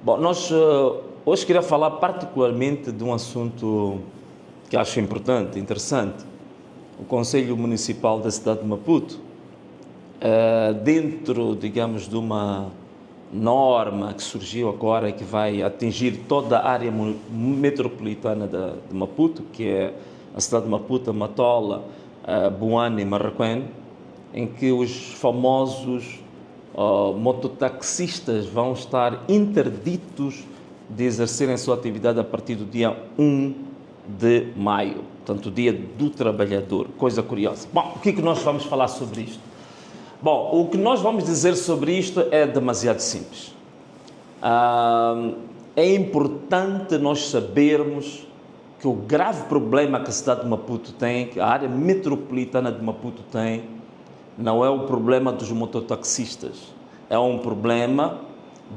Bom, hoje queria falar particularmente de um assunto que acho importante, interessante. O Conselho Municipal da cidade de Maputo, dentro, digamos, de uma norma que surgiu agora e que vai atingir toda a área metropolitana de Maputo, que é a cidade de Maputo, Matola, Buane e Marraquém, em que os famosos mototaxistas vão estar interditos de exercerem sua atividade a partir do dia 1 de maio, portanto, o dia do trabalhador. Coisa curiosa. Bom, o que é que nós vamos falar sobre isto? Bom, o que nós vamos dizer sobre isto é demasiado simples. É importante nós sabermos que o grave problema que a cidade de Maputo tem, que a área metropolitana de Maputo tem, não é o problema dos mototaxistas, é um problema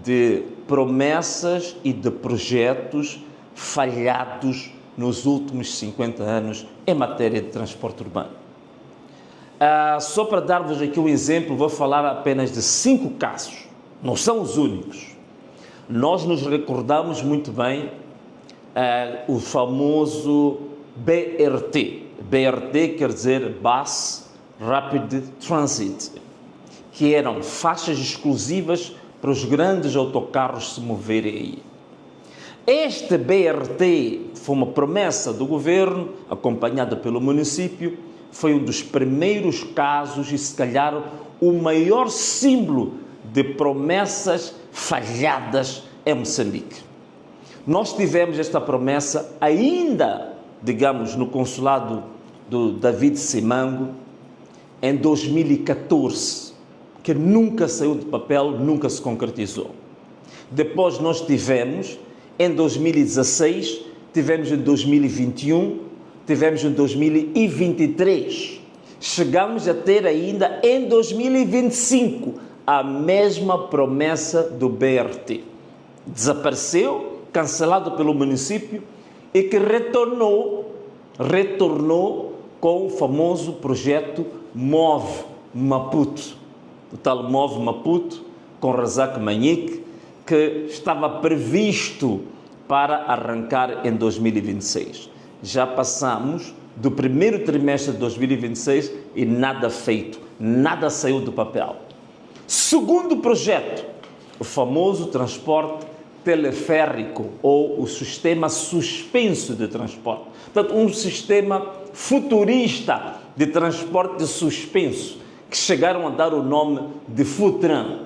de promessas e de projetos falhados nos últimos 50 anos em matéria de transporte urbano. Só para dar-vos aqui um exemplo, vou falar apenas de 5 casos, não são os únicos. Nós nos recordamos muito bem o famoso BRT. BRT quer dizer Bus Rapid Transit, que eram faixas exclusivas para os grandes autocarros se moverem aí. Este BRT foi uma promessa do governo, acompanhada pelo município, foi um dos primeiros casos e, se calhar, o maior símbolo de promessas falhadas em Moçambique. Nós tivemos esta promessa ainda, digamos, no consulado do David Simango, em 2014, que nunca saiu de papel, nunca se concretizou. Depois nós tivemos, em 2016, tivemos em 2021, tivemos em 2023. Chegamos a ter ainda em 2025 a mesma promessa do BRT. Desapareceu, cancelado pelo município e que retornou com o famoso projeto Move Maputo. O tal Move Maputo, com Razak Manique, que estava previsto para arrancar em 2026. Já passamos do primeiro trimestre de 2026 e nada feito, nada saiu do papel. Segundo projeto, o famoso transporte teleférico ou o sistema suspenso de transporte. Portanto, um sistema futurista de transporte suspenso, que chegaram a dar o nome de Futran.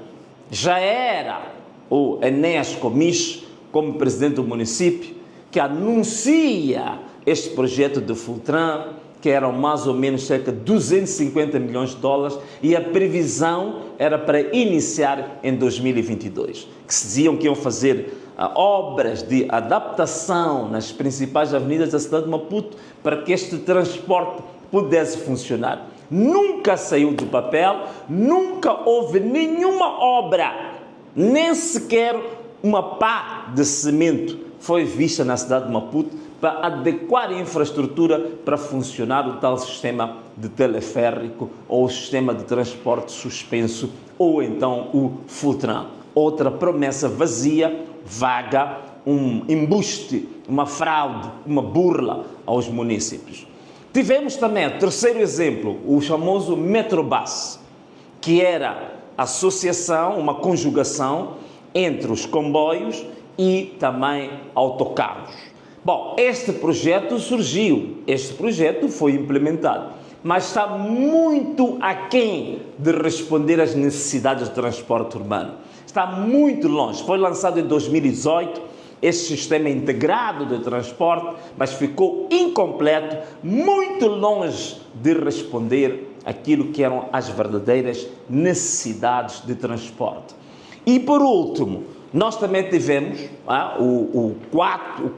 Já era o Enéas Comiche, como presidente do município, que anuncia este projeto de Futran, que eram mais ou menos cerca de 250 milhões de dólares, e a previsão era para iniciar em 2022, que se diziam que iam fazer obras de adaptação nas principais avenidas da cidade de Maputo para que este transporte pudesse funcionar. Nunca saiu do papel, nunca houve nenhuma obra, nem sequer uma pá de cimento foi vista na cidade de Maputo para adequar a infraestrutura para funcionar o tal sistema de teleférico ou o sistema de transporte suspenso ou então o Futran. Outra promessa vazia, vaga, um embuste, uma fraude, uma burla aos municípios. Tivemos também o terceiro exemplo, o famoso Metrobus, que era associação, uma conjugação entre os comboios e também autocarros. Bom, este projeto surgiu, este projeto foi implementado, mas está muito aquém de responder às necessidades do transporte urbano. Está muito longe, foi lançado em 2018, este sistema integrado de transporte, mas ficou incompleto, muito longe de responder aquilo que eram as verdadeiras necessidades de transporte. E por último, nós também tivemos o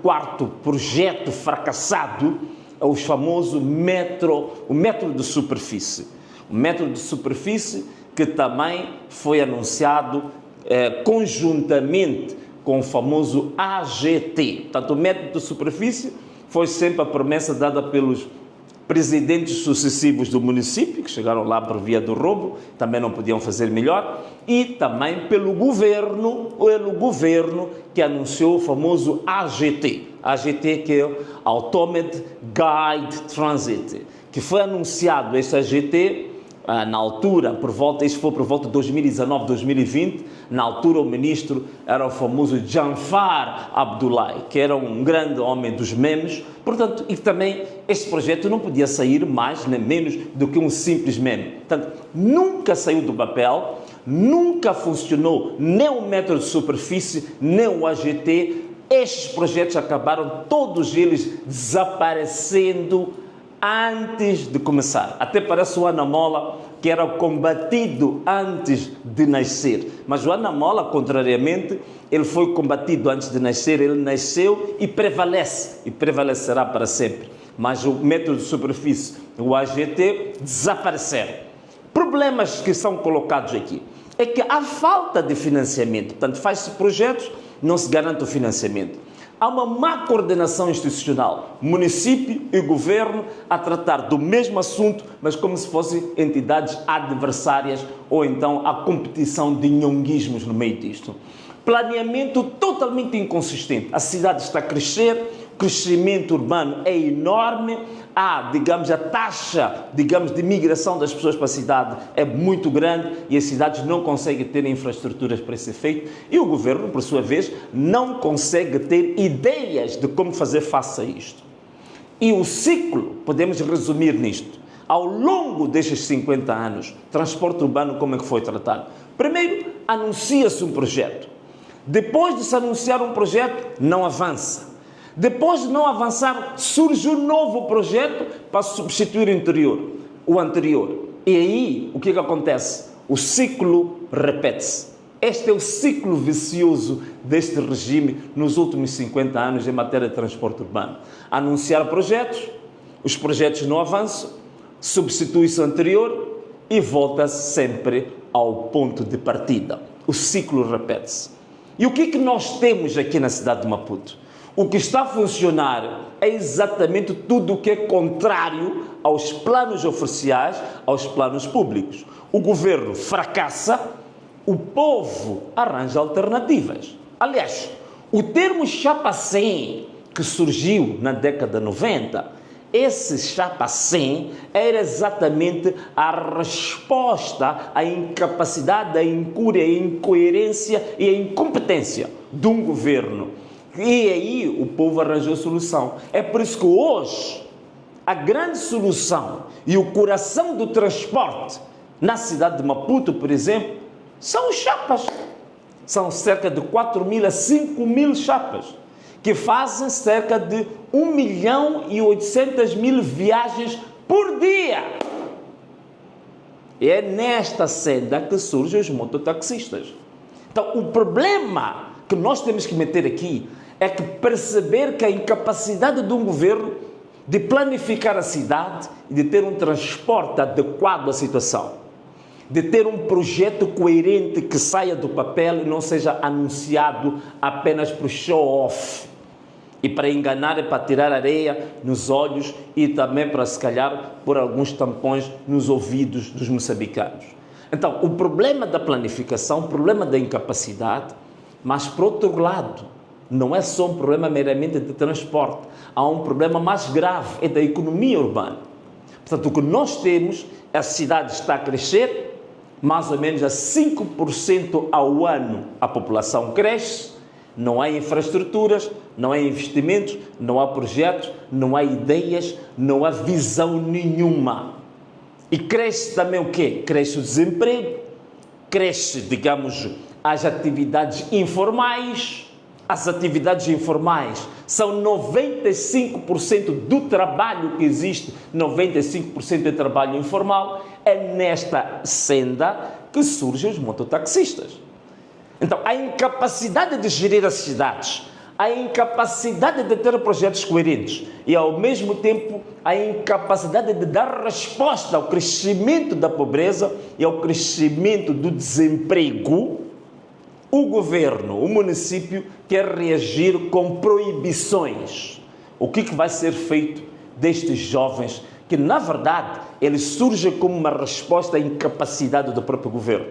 quarto projeto fracassado, o famoso metro, o metro de superfície. O metro de superfície que também foi anunciado conjuntamente com o famoso AGT. Portanto, o metro de superfície foi sempre a promessa dada pelos presidentes sucessivos do município, que chegaram lá por via do roubo, também não podiam fazer melhor, e também pelo governo que anunciou o famoso AGT, que é Automated Guide Transit, que foi anunciado esse AGT na altura, isso foi por volta de 2019, 2020, na altura o ministro era o famoso Janfar Abdullahi, que era um grande homem dos memes, portanto, e também este projeto não podia sair mais nem menos do que um simples meme. Portanto, nunca saiu do papel, nunca funcionou nem o metro de superfície, nem o AGT. Estes projetos acabaram todos eles desaparecendo antes de começar. Até parece o Ana Mola, que era combatido antes de nascer. Mas o Ana Mola, contrariamente, ele foi combatido antes de nascer, ele nasceu e prevalece, e prevalecerá para sempre. Mas o metro de superfície, o AGT, desapareceram. Problemas que são colocados aqui é que há falta de financiamento. Portanto, faz-se projetos, não se garante o financiamento. Há uma má coordenação institucional, município e governo a tratar do mesmo assunto, mas como se fossem entidades adversárias ou então a competição de nhonguismos no meio disto. Planeamento totalmente inconsistente. A cidade está a crescer, o crescimento urbano é enorme, a taxa, de migração das pessoas para a cidade é muito grande e as cidades não conseguem ter infraestruturas para esse efeito e o governo, por sua vez, não consegue ter ideias de como fazer face a isto. E o ciclo, podemos resumir nisto, ao longo destes 50 anos, transporte urbano como é que foi tratado? Primeiro, anuncia-se um projeto. Depois de se anunciar um projeto, não avança. Depois de não avançar, surge um novo projeto para substituir o anterior. E aí, o que acontece? O ciclo repete-se. Este é o ciclo vicioso deste regime nos últimos 50 anos em matéria de transporte urbano. Anunciar projetos, os projetos não avançam, substitui-se o anterior e volta-se sempre ao ponto de partida. O ciclo repete-se. E o que nós temos aqui na cidade de Maputo? O que está a funcionar é exatamente tudo o que é contrário aos planos oficiais, aos planos públicos. O governo fracassa, o povo arranja alternativas. Aliás, o termo chapa 100, que surgiu na década de 90, esse chapa 100 era exatamente a resposta à incapacidade, à incúria, à incoerência e à incompetência de um governo. E aí o povo arranjou solução. É por isso que hoje a grande solução e o coração do transporte na cidade de Maputo, por exemplo, são os chapas. São cerca de 4.000 a 5.000 chapas, que fazem cerca de 1.800.000 viagens por dia. E é nesta senda que surgem os mototaxistas. Então, o problema que nós temos que meter aqui é que perceber que a incapacidade de um governo de planificar a cidade e de ter um transporte adequado à situação, de ter um projeto coerente que saia do papel e não seja anunciado apenas por show-off e para enganar e para tirar areia nos olhos e também para, se calhar, pôr alguns tampões nos ouvidos dos moçambicanos. Então, o problema da planificação, o problema da incapacidade, mas, por outro lado, não é só um problema meramente de transporte. Há um problema mais grave, é da economia urbana. Portanto, o que nós temos, a cidade está a crescer, mais ou menos a 5% ao ano a população cresce, não há infraestruturas, não há investimentos, não há projetos, não há ideias, não há visão nenhuma. E cresce também o quê? Cresce o desemprego, cresce, as atividades informais. As atividades informais são 95% do trabalho que existe, 95% é trabalho informal. É nesta senda que surgem os mototaxistas. Então, a incapacidade de gerir as cidades, a incapacidade de ter projetos coerentes e, ao mesmo tempo, a incapacidade de dar resposta ao crescimento da pobreza e ao crescimento do desemprego, o governo, o município, quer reagir com proibições. O que vai ser feito destes jovens que, na verdade, ele surge como uma resposta à incapacidade do próprio governo.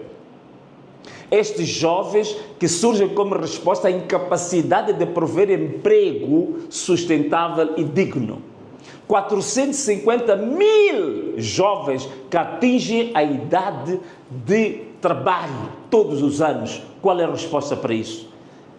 Estes jovens que surgem como resposta à incapacidade de prover emprego sustentável e digno. 450 mil jovens que atingem a idade de trabalho todos os anos. Qual é a resposta para isso?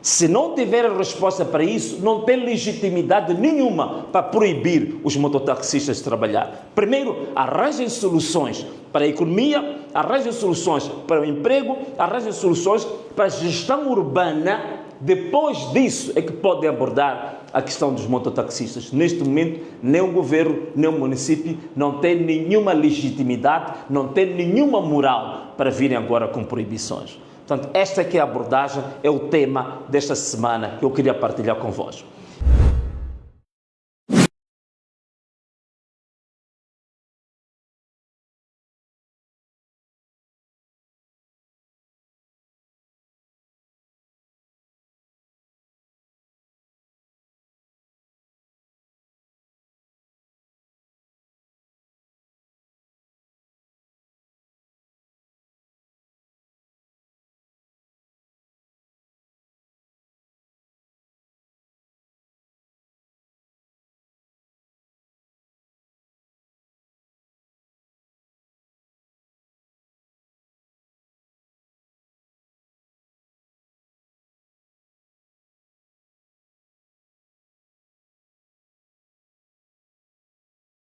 Se não tiver resposta para isso, não tem legitimidade nenhuma para proibir os mototaxistas de trabalhar. Primeiro, arranjem soluções para a economia, arranjem soluções para o emprego, arranjem soluções para a gestão urbana. Depois disso é que podem abordar a questão dos mototaxistas. Neste momento, nem o governo, nem o município não tem nenhuma legitimidade, não tem nenhuma moral para virem agora com proibições. Portanto, esta aqui é a abordagem, é o tema desta semana que eu queria partilhar convosco.